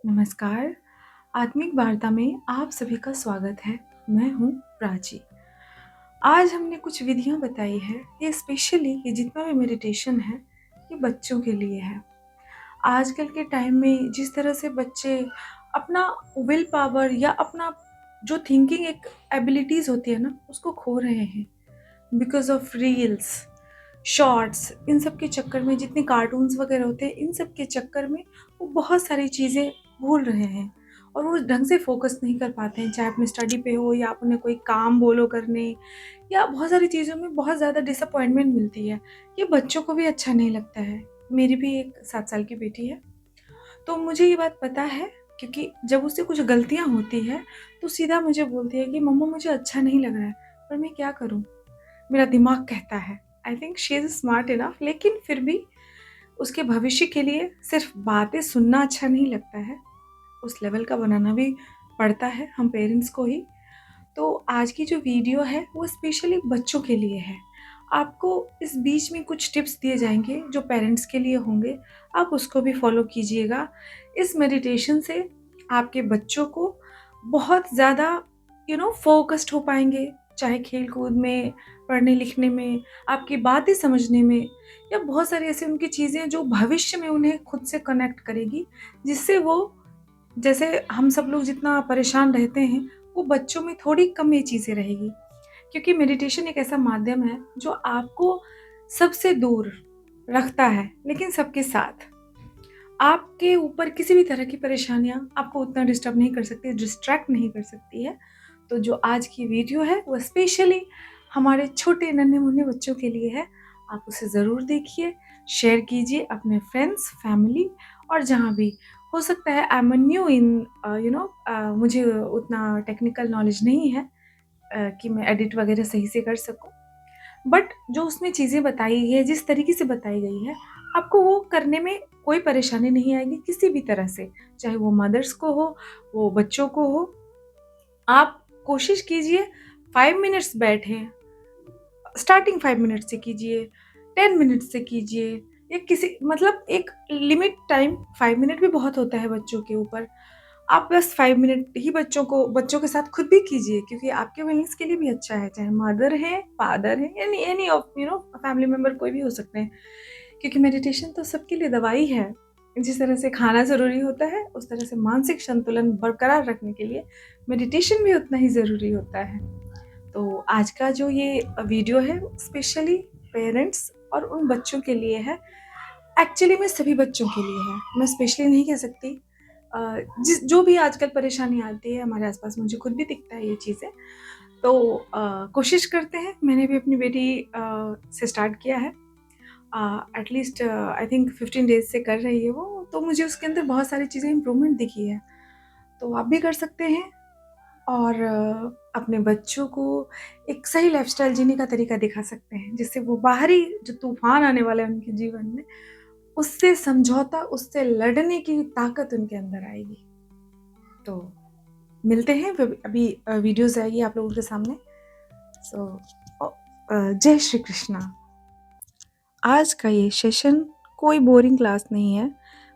नमस्कार, आत्मिक वार्ता में आप सभी का स्वागत है। मैं हूँ प्राची। आज हमने कुछ विधियाँ बताई है, ये स्पेशली ये जितना भी मेडिटेशन है, ये बच्चों के लिए है। आजकल के टाइम में जिस तरह से बच्चे अपना विल पावर या अपना जो थिंकिंग एक एबिलिटीज़ होती है ना, उसको खो रहे हैं बिकॉज़ ऑफ रील्स, शॉर्ट्स, इन सब के चक्कर में जितने कार्टून्स वगैरह होते हैं, इन सब के चक्कर में वो बहुत सारी चीज़ें भूल रहे हैं और वो ढंग से फोकस नहीं कर पाते हैं, चाहे अपनी स्टडी पे हो या आप उन्हें कोई काम बोलो करने या बहुत सारी चीज़ों में बहुत ज़्यादा डिसअपॉइंटमेंट मिलती है। ये बच्चों को भी अच्छा नहीं लगता है। मेरी भी एक 7 साल की बेटी है, तो मुझे ये बात पता है क्योंकि जब उससे कुछ गलतियाँ होती हैं, तो सीधा मुझे बोलती है कि मम्मा मुझे अच्छा नहीं लग रहा है, पर मैं क्या करूँ? मेरा दिमाग कहता है। I think she is smart enough, लेकिन फिर भी उसके भविष्य के लिए सिर्फ बातें सुनना अच्छा नहीं लगता है, उस लेवल का बनाना भी पड़ता है हम पेरेंट्स को ही। तो आज की जो वीडियो है वो स्पेशली बच्चों के लिए है। आपको इस बीच में कुछ टिप्स दिए जाएंगे जो पेरेंट्स के लिए होंगे, आप उसको भी फॉलो कीजिएगा। इस मेडिटेशन से आपके बच्चों को बहुत ज़्यादा फोकस्ड हो पाएंगे, चाहे खेल कूद में, पढ़ने लिखने में, आपकी बातें समझने में, या बहुत सारी ऐसी उनकी चीज़ें जो भविष्य में उन्हें खुद से कनेक्ट करेगी, जिससे वो, जैसे हम सब लोग जितना परेशान रहते हैं, वो बच्चों में थोड़ी कम ये चीज़ें रहेगी। क्योंकि मेडिटेशन एक ऐसा माध्यम है जो आपको सबसे दूर रखता है, लेकिन सबके साथ। आपके ऊपर किसी भी तरह की परेशानियाँ आपको उतना डिस्टर्ब नहीं कर सकती, डिस्ट्रैक्ट नहीं कर सकती है। तो जो आज की वीडियो है वो स्पेशली हमारे छोटे नन्हे-मुन्ने बच्चों के लिए है। आप उसे ज़रूर देखिए, शेयर कीजिए अपने फ्रेंड्स, फैमिली और जहाँ भी हो सकता है। आई एम न्यू इन मुझे उतना टेक्निकल नॉलेज नहीं है कि मैं एडिट वगैरह सही से कर सकूँ। बट जो उसमें चीज़ें बताई गई है, जिस तरीके से बताई गई है, आपको वो करने में कोई परेशानी नहीं आएगी किसी भी तरह से, चाहे वो मदर्स को हो, वो बच्चों को हो। आप कोशिश कीजिए 5 मिनट्स बैठें, स्टार्टिंग 5 मिनट से कीजिए, 10 मिनट से कीजिए, या किसी मतलब एक लिमिट टाइम। 5 मिनट भी बहुत होता है बच्चों के ऊपर। आप बस 5 मिनट ही बच्चों के साथ खुद भी कीजिए, क्योंकि आपके वेलनेस के लिए भी अच्छा है, चाहे मदर है, फादर है, एनी ऑफ फैमिली मेंबर कोई भी हो सकते हैं। क्योंकि मेडिटेशन तो सबके लिए दवाई है। जिस तरह से खाना ज़रूरी होता है, उस तरह से मानसिक संतुलन बरकरार रखने के लिए मेडिटेशन भी उतना ही ज़रूरी होता है। तो आज का जो ये वीडियो है स्पेशली पेरेंट्स और उन बच्चों के लिए है। एक्चुअली में सभी बच्चों के लिए है, मैं स्पेशली नहीं कह सकती। जिस जो भी आजकल परेशानी आती है हमारे आसपास, मुझे खुद भी दिखता है ये चीज़ें। तो कोशिश करते हैं। मैंने भी अपनी बेटी से स्टार्ट किया है, एटलीस्ट आई थिंक 15 डेज़ से कर रही है वो, तो मुझे उसके अंदर बहुत सारी चीज़ें इम्प्रूवमेंट दिखी है। तो आप भी कर सकते हैं और अपने बच्चों को एक सही लाइफ़स्टाइल जीने का तरीका दिखा सकते हैं, जिससे वो बाहरी जो तूफ़ान आने वाला है उनके जीवन में, उससे समझौता, उससे लड़ने की ताकत उनके अंदर आएगी। तो मिलते हैं, अभी वीडियोज़ आएगी आप लोगों के सामने। जय श्री कृष्णा। आज का ये सेशन कोई बोरिंग क्लास नहीं है,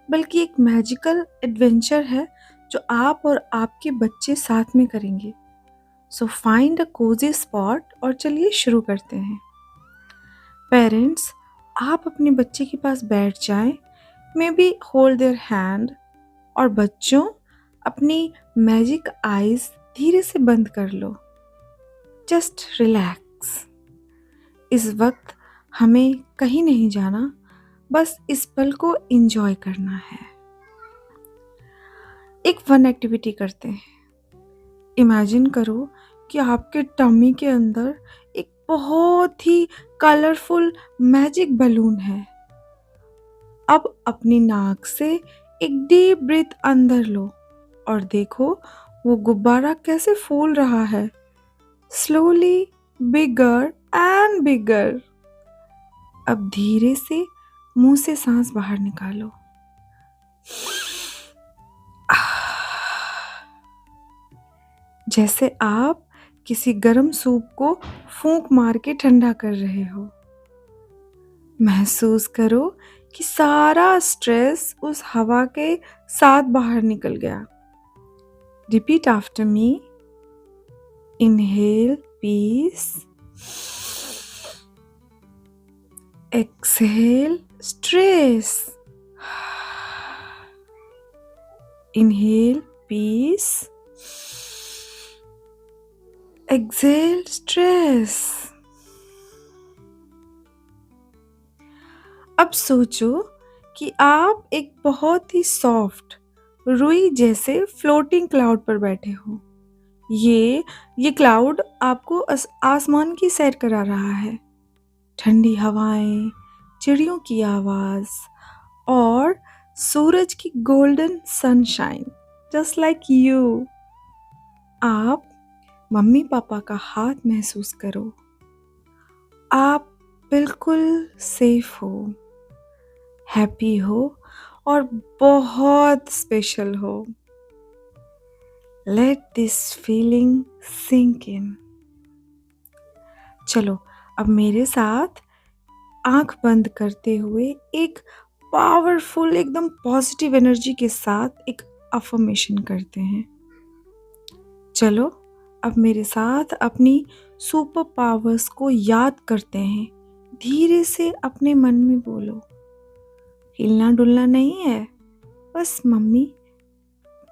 बल्कि एक मैजिकल एडवेंचर है जो आप और आपके बच्चे साथ में करेंगे। So find a cosy spot और चलिए शुरू करते हैं। पेरेंट्स, आप अपने बच्चे के पास बैठ जाएं, may be hold their hand, और बच्चों अपनी मैजिक आईज धीरे से बंद कर लो। Just relax. इस वक्त हमें कहीं नहीं जाना, बस इस पल को एंजॉय करना है। एक फन एक्टिविटी करते हैं। इमेजिन करो कि आपके टमी के अंदर एक बहुत ही कलरफुल मैजिक बलून है। अब अपनी नाक से एक डीप ब्रीथ अंदर लो और देखो वो गुब्बारा कैसे फूल रहा है। Slowly, bigger and bigger. अब धीरे से मुंह से सांस बाहर निकालो। जैसे आप किसी गर्म सूप को फूंक मार के ठंडा कर रहे हो। महसूस करो कि सारा स्ट्रेस उस हवा के साथ बाहर निकल गया। Repeat after me. Inhale peace, exhale stress. Inhale peace, exhale stress. अब सोचो कि आप एक बहुत ही सॉफ्ट रुई जैसे फ्लोटिंग क्लाउड पर बैठे हो। ये क्लाउड आपको आसमान की सैर करा रहा है। ठंडी हवाएं, चिड़ियों की आवाज और सूरज की golden sunshine, just like you. आप मम्मी पापा का हाथ महसूस करो। आप बिल्कुल सेफ हो, हैप्पी हो और बहुत स्पेशल हो। Let this feeling sink in. चलो अब मेरे साथ आंख बंद करते हुए एक पावरफुल, एकदम पॉजिटिव एनर्जी के साथ एक अफर्मेशन करते हैं। चलो अब मेरे साथ अपनी सुपर पावर्स को याद करते हैं। धीरे से अपने मन में बोलो। हिलना डुलना नहीं है, बस मम्मी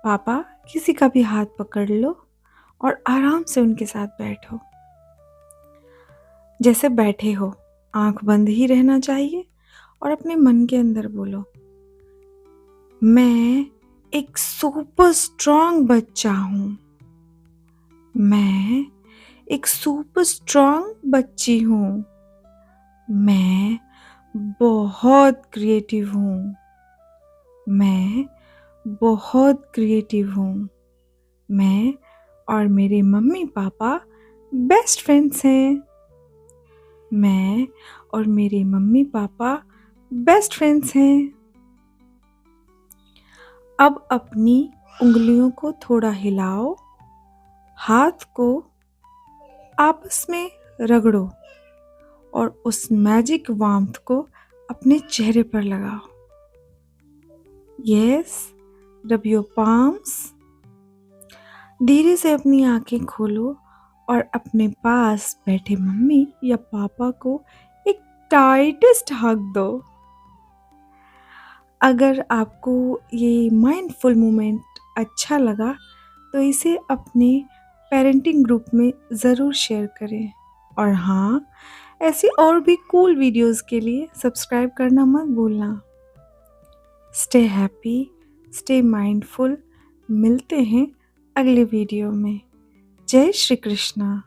पापा किसी का भी हाथ पकड़ लो और आराम से उनके साथ बैठो। जैसे बैठे हो, आंख बंद ही रहना चाहिए और अपने मन के अंदर बोलो, मैं एक सुपर स्ट्रॉन्ग बच्चा हूँ। मैं एक सुपर स्ट्रॉन्ग बच्ची हूँ। मैं बहुत क्रिएटिव हूँ। मैं बहुत क्रिएटिव हूँ। मैं और मेरे मम्मी पापा बेस्ट फ्रेंड्स हैं। मैं और मेरे मम्मी पापा बेस्ट फ्रेंड्स हैं। अब अपनी उंगलियों को थोड़ा हिलाओ, हाथ को आपस में रगड़ो और उस मैजिक वार्मथ को अपने चेहरे पर लगाओ। Yes, rub your palms. धीरे से अपनी आंखें खोलो और अपने पास बैठे मम्मी या पापा को एक टाइटेस्ट हग दो। अगर आपको ये माइंडफुल मोमेंट अच्छा लगा तो इसे अपने पेरेंटिंग ग्रुप में ज़रूर शेयर करें। और हाँ, ऐसी और भी कूल वीडियोस के लिए सब्सक्राइब करना मत भूलना। Stay happy, stay mindful. मिलते हैं अगले वीडियो में। जय श्री कृष्णा।